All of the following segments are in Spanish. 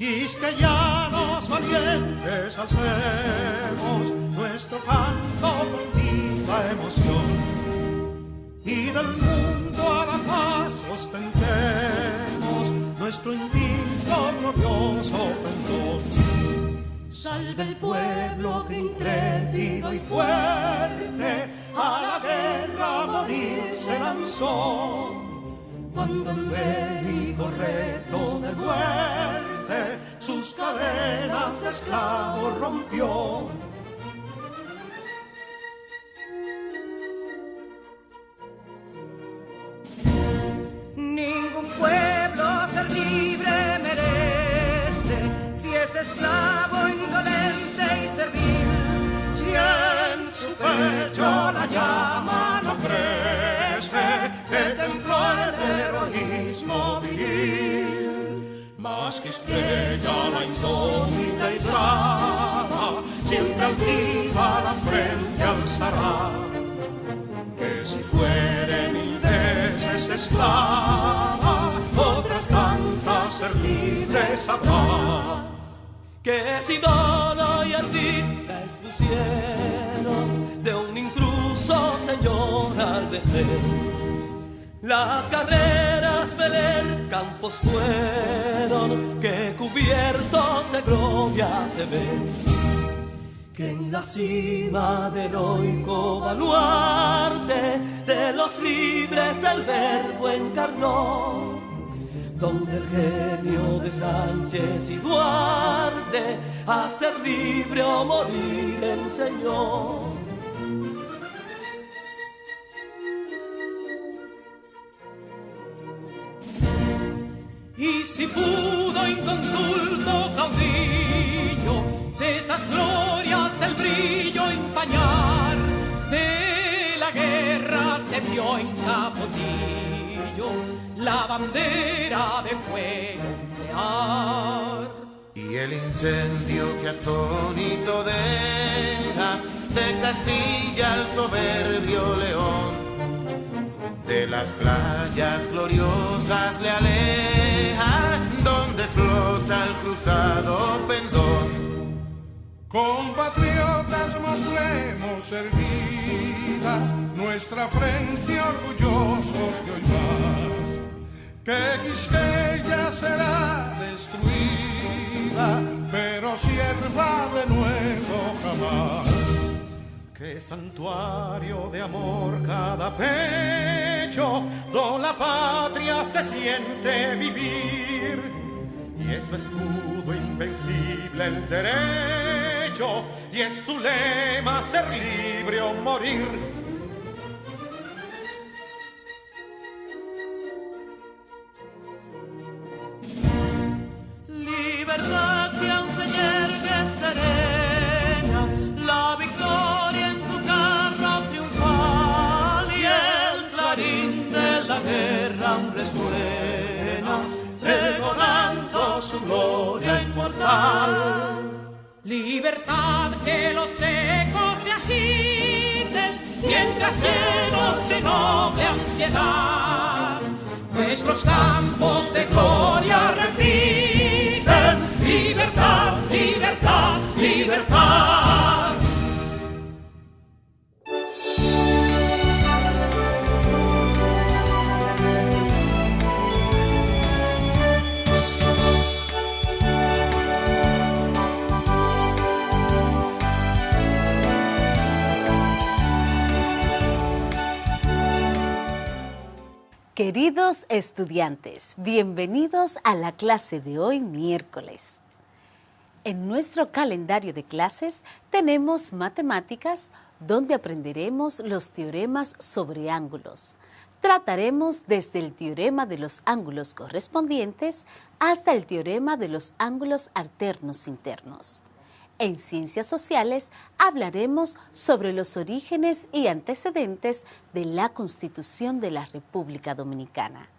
quisqueyanos valientes alcemos nuestro canto con viva emoción, y del mundo a la paz ostentemos nuestro invicto glorioso pendón. Salve el pueblo que intrépido y fuerte a la guerra a morir se lanzó, cuando en bélico reto de muerte sus cadenas de esclavos rompió. Ningún pueblo ser libre merece si es esclavo, indolente y servil. Si en su pecho la llama no crece, que templó el heroísmo viril, más que estrella la indómita y brava, siempre altiva la frente alzará, que si fuere mil veces esclava, otras tantas ser libre sabrá. Que si dono y ardita expusieron de un intruso señor al desdén, las carreras Belén campos fueron que cubiertos de gloria se ven, que en la cima del heroico baluarte de los libres el verbo encarnó, donde el genio de Sánchez y Duarte a ser libre o morir enseñó. Y si pudo inconsulto caudillo de esas glorias el brillo empañar, de la guerra se vio en Capotillo la bandera de fuego ondear. Y el incendio que atónito deja de Castilla al soberbio león, de las playas gloriosas le aleja, donde flota el cruzado pendón. Compatriotas, mostremos erguida nuestra frente orgullosos de hoy más, que Quisqueya será destruida, pero sierva de nuevo jamás. Que santuario de amor cada pecho, do la patria se siente vivir, y es su escudo invencible el derecho, y es su lema ser libre o morir. Libertad que aún se yergue serena, la victoria en su carro triunfal, y el clarín de la guerra aún resuena, pregonando su gloria inmortal. Libertad, que los ecos se agiten, mientras llenos de noble ansiedad nuestros campos de gloria repiten. Libertad, libertad, libertad. Queridos estudiantes, bienvenidos a la clase de hoy miércoles. En nuestro calendario de clases tenemos matemáticas, donde aprenderemos los teoremas sobre ángulos. Trataremos desde el teorema de los ángulos correspondientes hasta el teorema de los ángulos alternos internos. En Ciencias Sociales hablaremos sobre los orígenes y antecedentes de la Constitución de la República Dominicana.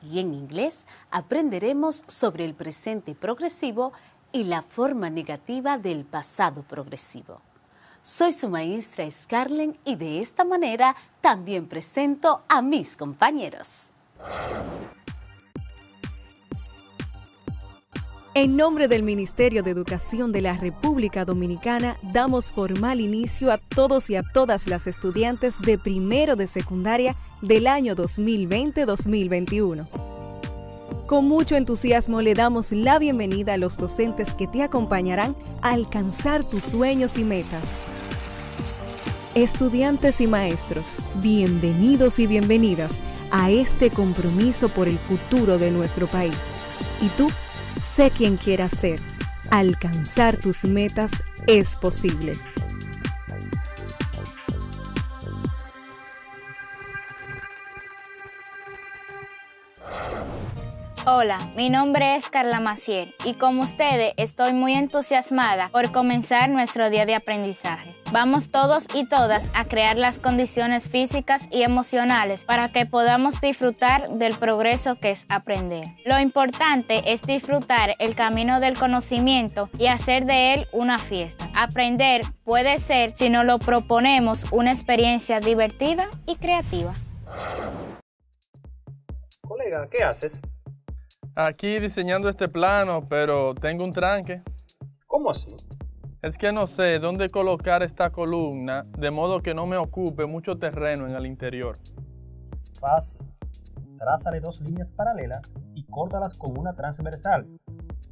Y en inglés aprenderemos sobre el presente progresivo y la forma negativa del pasado progresivo. Soy su maestra Scarlett y de esta manera también presento a mis compañeros. En nombre del Ministerio de Educación de la República Dominicana, damos formal inicio a todos y a todas las estudiantes de primero de secundaria del año 2020-2021. Con mucho entusiasmo le damos la bienvenida a los docentes que te acompañarán a alcanzar tus sueños y metas. Estudiantes y maestros, bienvenidos y bienvenidas a este compromiso por el futuro de nuestro país. ¿Y tú? Sé quien quieras ser. Alcanzar tus metas es posible. Hola, mi nombre es Carla Maciel y como ustedes estoy muy entusiasmada por comenzar nuestro día de aprendizaje. Vamos todos y todas a crear las condiciones físicas y emocionales para que podamos disfrutar del progreso que es aprender. Lo importante es disfrutar el camino del conocimiento y hacer de él una fiesta. Aprender puede ser, si nos lo proponemos, una experiencia divertida y creativa. Colega, ¿qué haces? Aquí diseñando este plano, pero tengo un tranque. ¿Cómo así? Es que no sé dónde colocar esta columna, de modo que no me ocupe mucho terreno en el interior. Fácil. Trázale 2 líneas paralelas y córtalas con una transversal.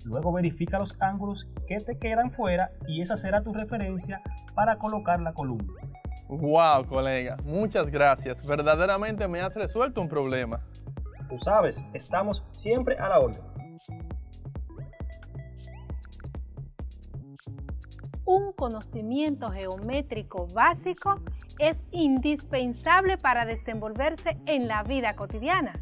Luego verifica los ángulos que te quedan fuera y esa será tu referencia para colocar la columna. ¡Wow, colega! Muchas gracias. Verdaderamente me has resuelto un problema. Tú sabes, estamos siempre a la orden. Un conocimiento geométrico básico es indispensable para desenvolverse en la vida cotidiana,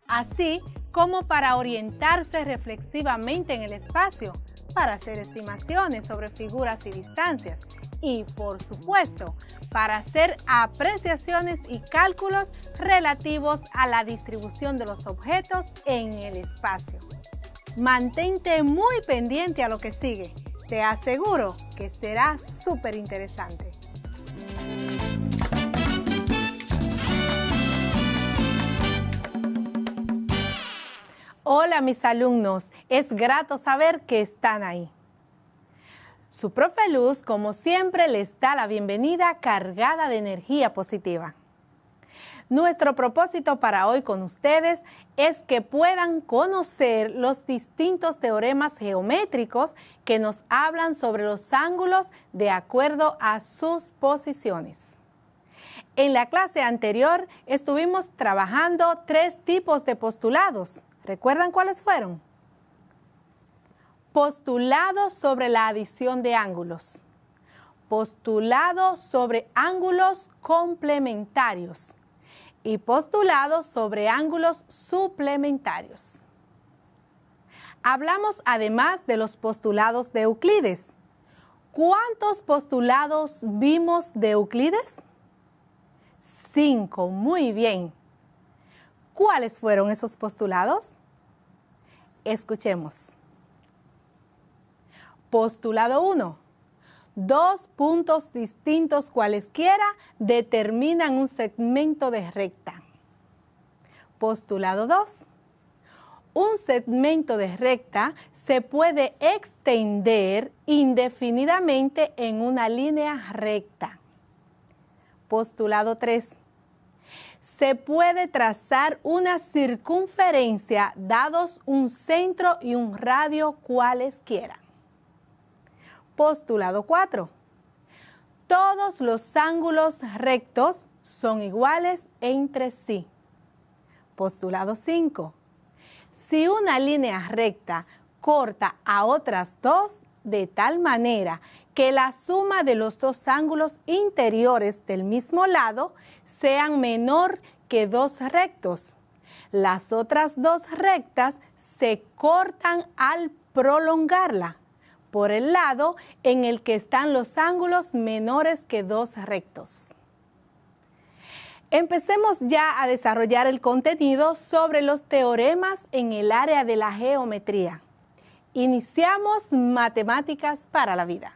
así como para orientarse reflexivamente en el espacio, para hacer estimaciones sobre figuras y distancias y, por supuesto, para hacer apreciaciones y cálculos relativos a la distribución de los objetos en el espacio. Mantente muy pendiente a lo que sigue. Te aseguro que será súper interesante. Hola mis alumnos, es grato saber que están ahí. Su profe Luz, como siempre, les da la bienvenida cargada de energía positiva. Nuestro propósito para hoy con ustedes es que puedan conocer los distintos teoremas geométricos que nos hablan sobre los ángulos de acuerdo a sus posiciones. En la clase anterior estuvimos trabajando 3 tipos de postulados. ¿Recuerdan cuáles fueron? Postulado sobre la adición de ángulos. Postulado sobre ángulos complementarios. Y postulado sobre ángulos suplementarios. Hablamos además de los postulados de Euclides. ¿Cuántos postulados vimos de Euclides? 5, muy bien. ¿Cuáles fueron esos postulados? Escuchemos. Postulado 1. 2 puntos distintos cualesquiera determinan un segmento de recta. Postulado 2. Un segmento de recta se puede extender indefinidamente en una línea recta. Postulado 3. Se puede trazar una circunferencia dados un centro y un radio cualesquiera. Postulado 4. Todos los ángulos rectos son iguales entre sí. Postulado 5. Si una línea recta corta a otras 2 de tal manera que la suma de los 2 ángulos interiores del mismo lado sean menor que 2 rectos, las otras 2 rectas se cortan al prolongarla por el lado en el que están los ángulos menores que 2 rectos. Empecemos ya a desarrollar el contenido sobre los teoremas en el área de la geometría. Iniciamos matemáticas para la vida.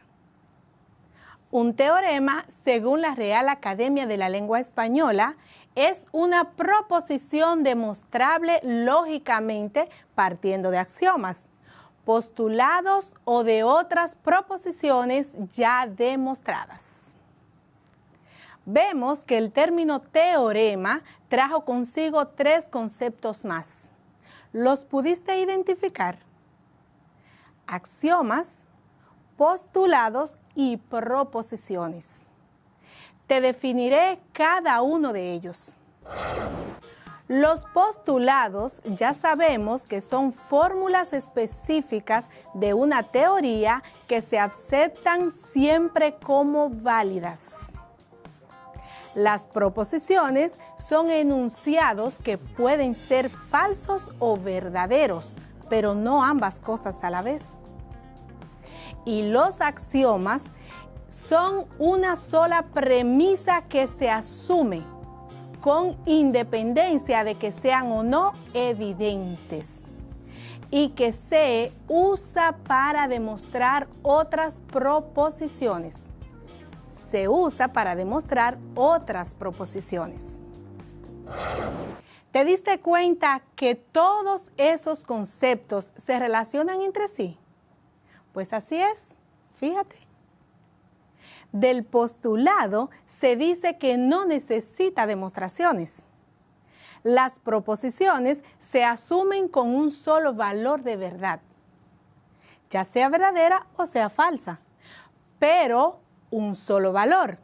Un teorema, según la Real Academia de la Lengua Española, es una proposición demostrable lógicamente partiendo de axiomas. postulados o de otras proposiciones ya demostradas. Vemos que el término teorema trajo consigo 3 conceptos más. ¿Los pudiste identificar? Axiomas, postulados y proposiciones. Te definiré cada uno de ellos. Los postulados ya sabemos que son fórmulas específicas de una teoría que se aceptan siempre como válidas. Las proposiciones son enunciados que pueden ser falsos o verdaderos, pero no ambas cosas a la vez. Y los axiomas son una sola premisa que se asume con independencia de que sean o no evidentes y que se usa para demostrar otras proposiciones. Se usa para demostrar otras proposiciones. ¿Te diste cuenta que todos esos conceptos se relacionan entre sí? Pues así es, fíjate. Del postulado se dice que no necesita demostraciones. Las proposiciones se asumen con un solo valor de verdad, ya sea verdadera o sea falsa, pero un solo valor.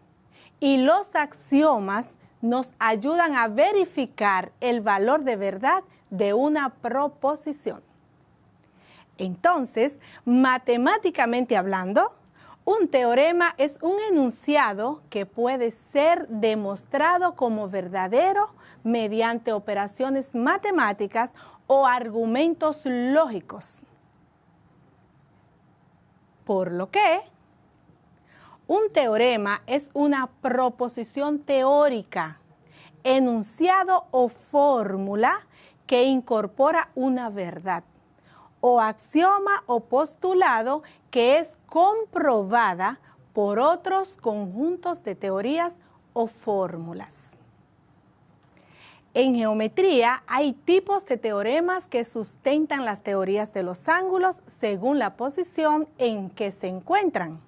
Y los axiomas nos ayudan a verificar el valor de verdad de una proposición. Entonces, matemáticamente hablando, un teorema es un enunciado que puede ser demostrado como verdadero mediante operaciones matemáticas o argumentos lógicos. Por lo que, un teorema es una proposición teórica, enunciado o fórmula que incorpora una verdad, o axioma o postulado que es comprobada por otros conjuntos de teorías o fórmulas. En geometría hay tipos de teoremas que sustentan las teorías de los ángulos según la posición en que se encuentran.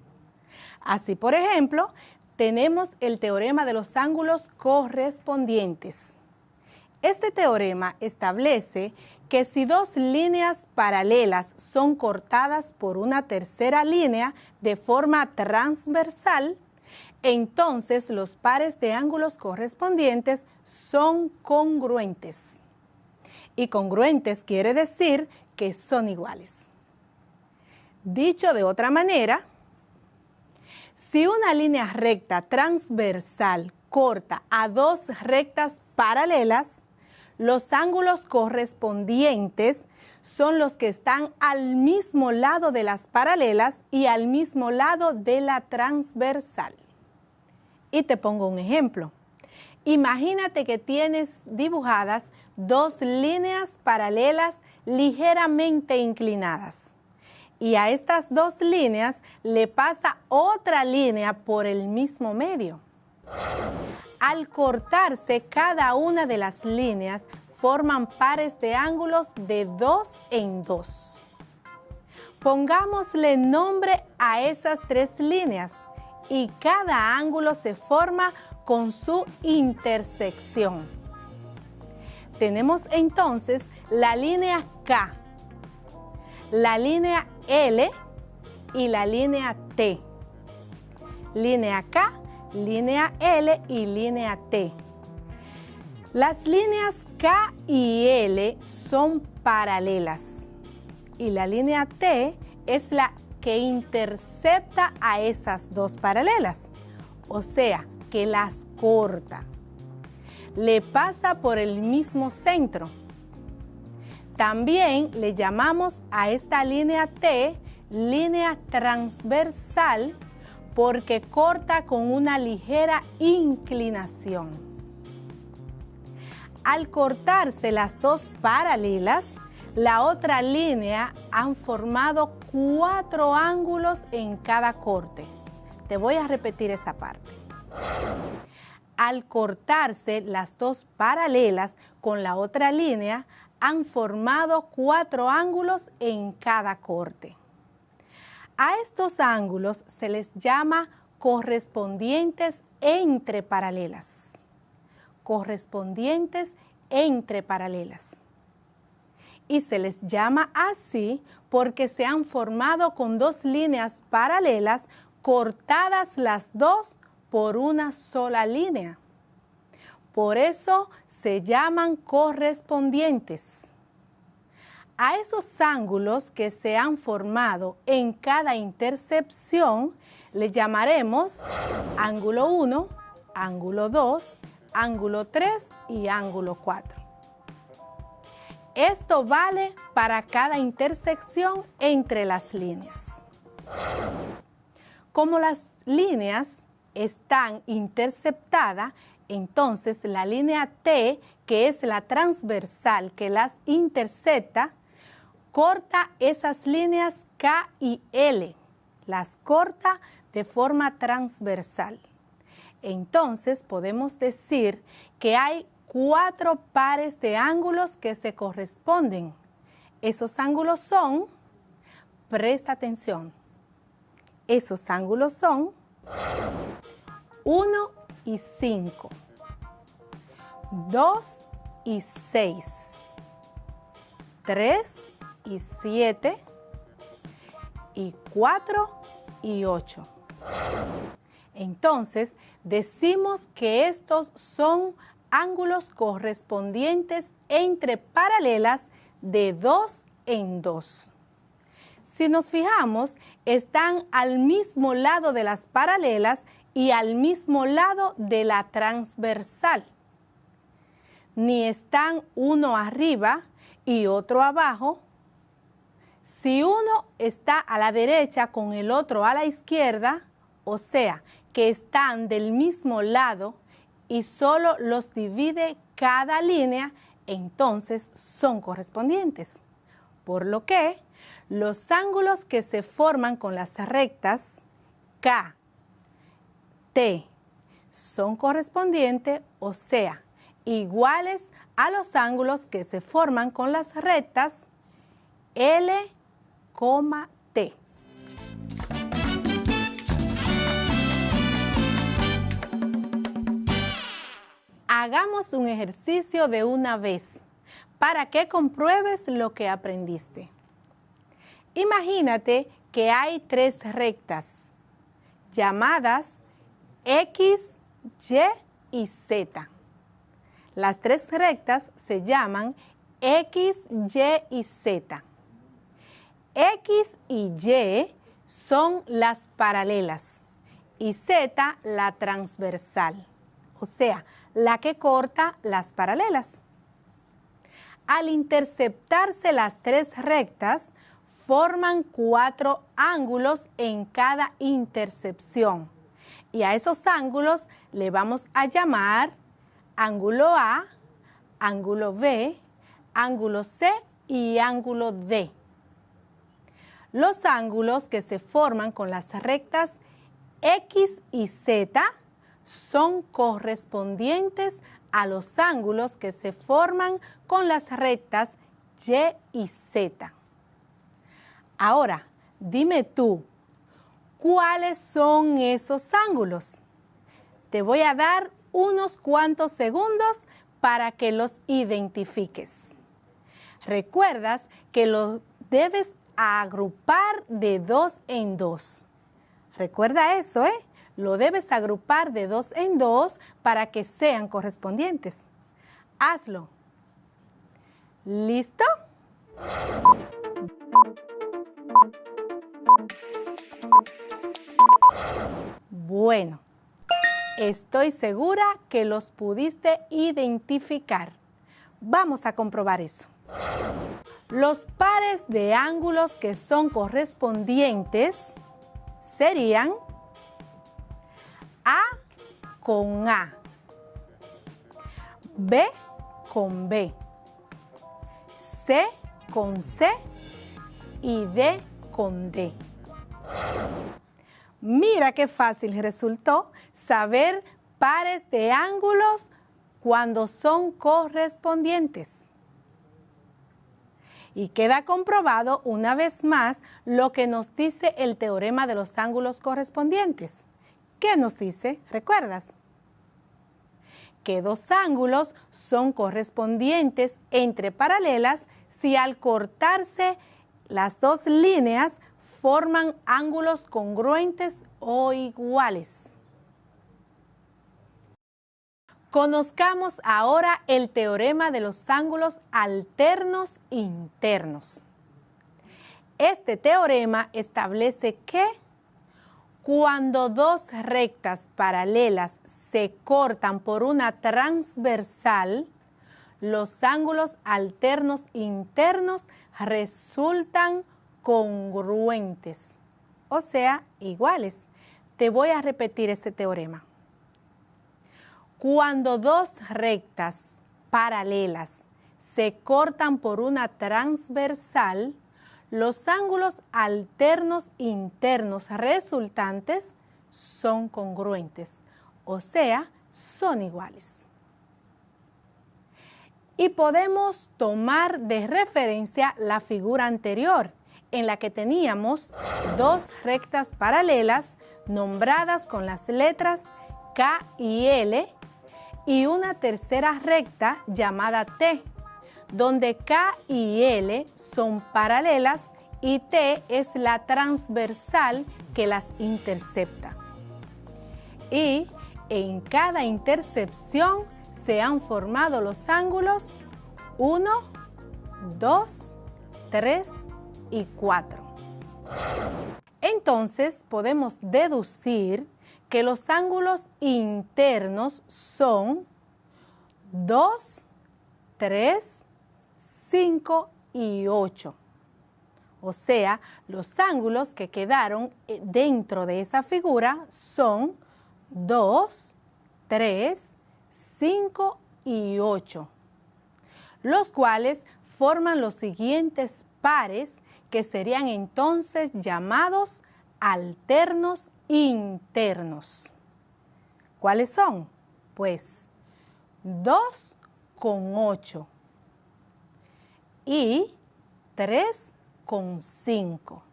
Así, por ejemplo, tenemos el teorema de los ángulos correspondientes. Este teorema establece que si 2 líneas paralelas son cortadas por una tercera línea de forma transversal, entonces los pares de ángulos correspondientes son congruentes. Y congruentes quiere decir que son iguales. Dicho de otra manera, si una línea recta transversal corta a 2 rectas paralelas, los ángulos correspondientes son los que están al mismo lado de las paralelas y al mismo lado de la transversal. Y te pongo un ejemplo. Imagínate que tienes dibujadas 2 líneas paralelas ligeramente inclinadas. Y a estas 2 líneas le pasa otra línea por el mismo medio. Al cortarse cada una de las líneas, forman pares de ángulos de 2 en 2. Pongámosle nombre a esas 3 líneas y cada ángulo se forma con su intersección. Tenemos entonces la línea K, la línea L y la línea T. Línea K, línea L y línea T. Las líneas K y L son paralelas y la línea T es la que intercepta a esas 2 paralelas, o sea, que las corta. Le pasa por el mismo centro. También le llamamos a esta línea T línea transversal porque corta con una ligera inclinación. Al cortarse las 2 paralelas, la otra línea han formado 4 ángulos en cada corte. Te voy a repetir esa parte. Al cortarse las 2 paralelas con la otra línea, han formado 4 ángulos en cada corte. A estos ángulos se les llama correspondientes entre paralelas. Correspondientes entre paralelas. Y se les llama así porque se han formado con 2 líneas paralelas cortadas las 2 por una sola línea. Por eso se llaman correspondientes. A esos ángulos que se han formado en cada intersección le llamaremos ángulo 1, ángulo 2, ángulo 3 y ángulo 4. Esto vale para cada intersección entre las líneas. Como las líneas están interceptadas, entonces la línea T, que es la transversal que las intercepta, corta esas líneas K y L, las corta de forma transversal. Entonces podemos decir que hay 4 pares de ángulos que se corresponden. Esos ángulos son, presta atención, esos ángulos son 1 y 5, 2 y 6, 3 y 7 y 4 y 8. Entonces, decimos que estos son ángulos correspondientes entre paralelas de 2 en 2. Si nos fijamos, están al mismo lado de las paralelas y al mismo lado de la transversal. Ni están uno arriba y otro abajo. Si uno está a la derecha con el otro a la izquierda, o sea, que están del mismo lado y solo los divide cada línea, entonces son correspondientes. Por lo que los ángulos que se forman con las rectas K, T, son correspondientes, o sea, iguales a los ángulos que se forman con las rectas L, T. Hagamos un ejercicio de una vez para que compruebes lo que aprendiste. Imagínate que hay 3 rectas llamadas X, Y y Z. Las 3 rectas se llaman X, Y y Z. X y Y son las paralelas y Z la transversal, o sea, la que corta las paralelas. Al interceptarse las 3 rectas, forman 4 ángulos en cada intersección. Y a esos ángulos le vamos a llamar ángulo A, ángulo B, ángulo C y ángulo D. Los ángulos que se forman con las rectas X y Z son correspondientes a los ángulos que se forman con las rectas Y y Z. Ahora, dime tú, ¿cuáles son esos ángulos? Te voy a dar unos cuantos segundos para que los identifiques. Recuerdas que los debes agrupar de 2 en 2. Recuerda eso, ¿eh? Lo debes agrupar de 2 en 2 para que sean correspondientes. Hazlo. ¿Listo? Bueno, estoy segura que los pudiste identificar. Vamos a comprobar eso. Los pares de ángulos que son correspondientes serían A con A, B con B, C con C y D con D. Mira qué fácil resultó saber pares de ángulos cuando son correspondientes. Y queda comprobado una vez más lo que nos dice el teorema de los ángulos correspondientes. ¿Qué nos dice? ¿Recuerdas? Que dos ángulos son correspondientes entre paralelas si al cortarse las dos líneas forman ángulos congruentes o iguales. Conozcamos ahora el teorema de los ángulos alternos internos. Este teorema establece que cuando dos rectas paralelas se cortan por una transversal, los ángulos alternos internos resultan congruentes, o sea, iguales. Te voy a repetir este teorema. Cuando dos rectas paralelas se cortan por una transversal, los ángulos alternos internos resultantes son congruentes, o sea, son iguales. Y podemos tomar de referencia la figura anterior, en la que teníamos dos rectas paralelas nombradas con las letras K y L y una tercera recta llamada T, donde K y L son paralelas y T es la transversal que las intercepta. Y en cada intercepción se han formado los ángulos 1, 2, 3 y 4. Entonces podemos deducir que los ángulos internos son 2, 3, 5 y 8. O sea, los ángulos que quedaron dentro de esa figura son 2, 3, 5 y 8, los cuales forman los siguientes pares que serían entonces llamados alternos internos. ¿Cuáles son? Pues 2 con 8 y 3 con 5.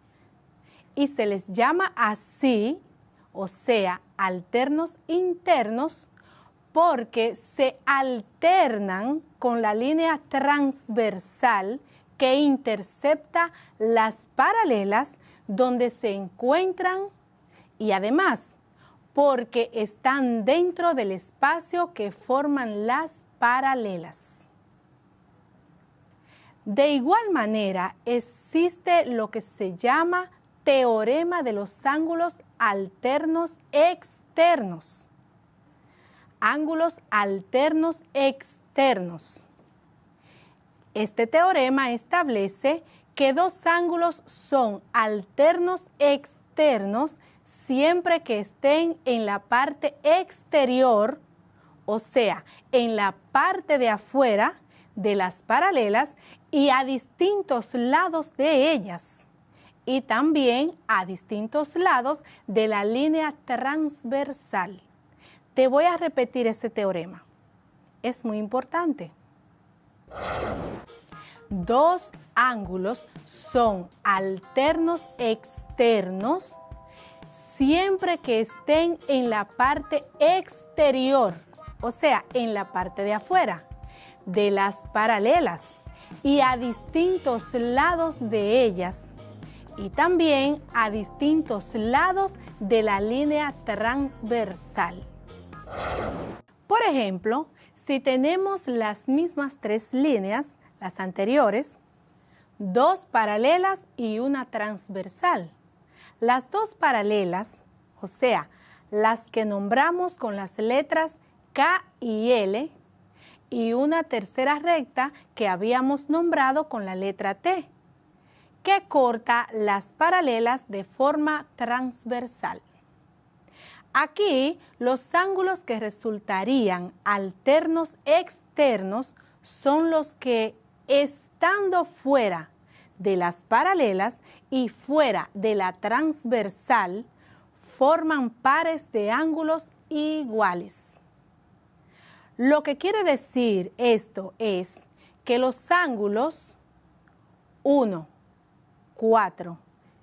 Y se les llama así, o sea, alternos internos, porque se alternan con la línea transversal que intercepta las paralelas donde se encuentran y además porque están dentro del espacio que forman las paralelas. De igual manera, existe lo que se llama teorema de los ángulos alternos externos. Ángulos alternos externos. Este teorema establece que dos ángulos son alternos externos siempre que estén en la parte exterior, o sea, en la parte de afuera de las paralelas y a distintos lados de ellas, y también a distintos lados de la línea transversal. Te voy a repetir este teorema. Es muy importante. Dos ángulos son alternos externos siempre que estén en la parte exterior, o sea, en la parte de afuera de las paralelas y a distintos lados de ellas, y también a distintos lados de la línea transversal. Por ejemplo, si tenemos las mismas tres líneas, las anteriores, dos paralelas y una transversal. Las dos paralelas, o sea, las que nombramos con las letras K y L, y una tercera recta que habíamos nombrado con la letra T, que corta las paralelas de forma transversal. Aquí, los ángulos que resultarían alternos externos son los que, estando fuera de las paralelas y fuera de la transversal, forman pares de ángulos iguales. Lo que quiere decir esto es que los ángulos 1, 4,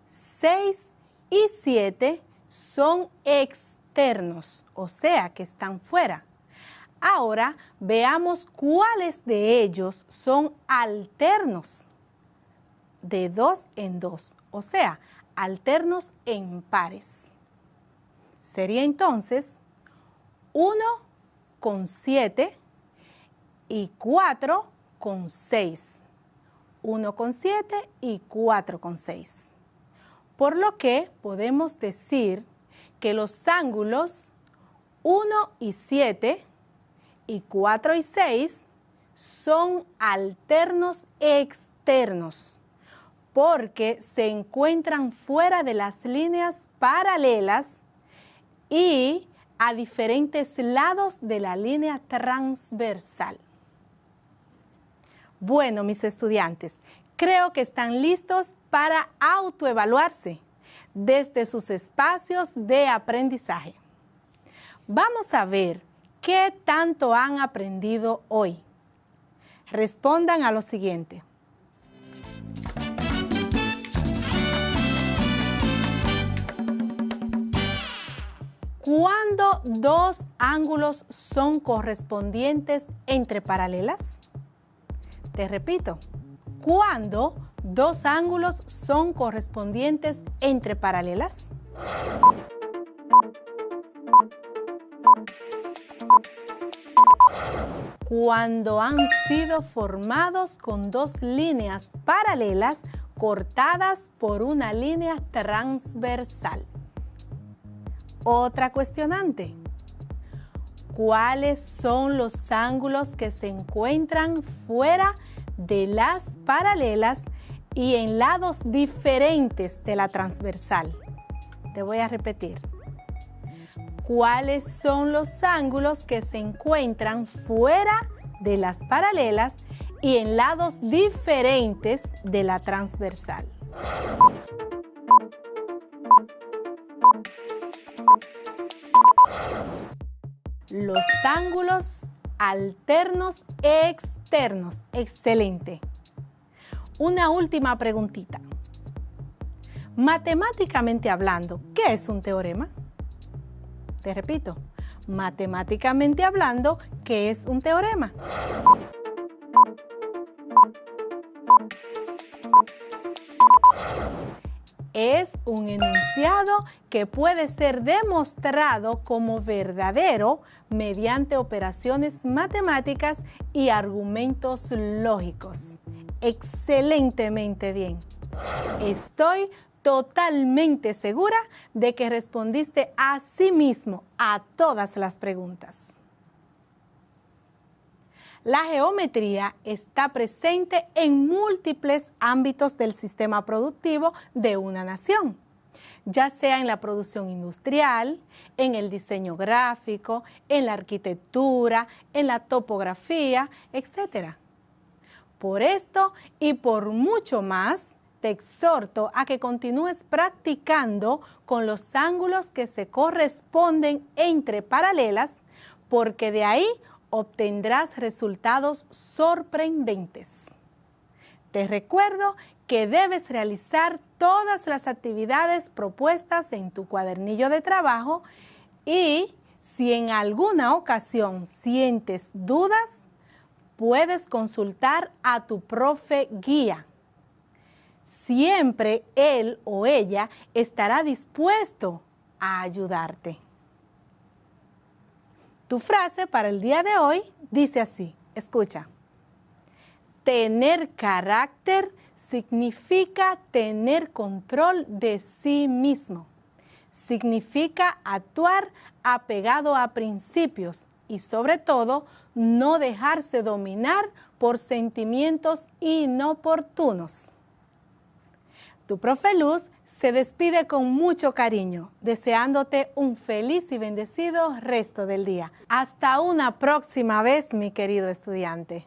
6 y 7 son externos, o sea que están fuera. Ahora veamos cuáles de ellos son alternos, de 2 en 2, o sea, alternos en pares. Sería entonces 1 con 7 y 4 con 6. 1 con 7 y 4 con 6. Por lo que podemos decir que los ángulos 1 y 7 y 4 y 6 son alternos externos porque se encuentran fuera de las líneas paralelas y a diferentes lados de la línea transversal. Bueno, mis estudiantes, creo que están listos para autoevaluarse desde sus espacios de aprendizaje. Vamos a ver qué tanto han aprendido hoy. Respondan a lo siguiente. ¿Cuándo dos ángulos son correspondientes entre paralelas? Te repito, ¿cuándo dos ángulos son correspondientes entre paralelas? Cuando han sido formados con dos líneas paralelas cortadas por una línea transversal. Otra cuestionante. ¿Cuáles son los ángulos que se encuentran fuera de las paralelas y en lados diferentes de la transversal? Te voy a repetir. ¿Cuáles son los ángulos que se encuentran fuera de las paralelas y en lados diferentes de la transversal? Los ángulos alternos externos. Excelente. Una última preguntita. Matemáticamente hablando, ¿qué es un teorema? Te repito, matemáticamente hablando, ¿qué es un teorema? Es un enunciado que puede ser demostrado como verdadero mediante operaciones matemáticas y argumentos lógicos. Excelentemente bien. Estoy totalmente segura de que respondiste a sí mismo a todas las preguntas. La geometría está presente en múltiples ámbitos del sistema productivo de una nación, ya sea en la producción industrial, en el diseño gráfico, en la arquitectura, en la topografía, etc. Por esto y por mucho más, te exhorto a que continúes practicando con los ángulos que se corresponden entre paralelas, porque de ahí obtendrás resultados sorprendentes. Te recuerdo que debes realizar todas las actividades propuestas en tu cuadernillo de trabajo y si en alguna ocasión sientes dudas, puedes consultar a tu profe guía. Siempre él o ella estará dispuesto a ayudarte. Tu frase para el día de hoy dice así, escucha. Tener carácter significa tener control de sí mismo. Significa actuar apegado a principios y sobre todo no dejarse dominar por sentimientos inoportunos. Tu profe Luz se despide con mucho cariño, deseándote un feliz y bendecido resto del día. Hasta una próxima vez, mi querido estudiante.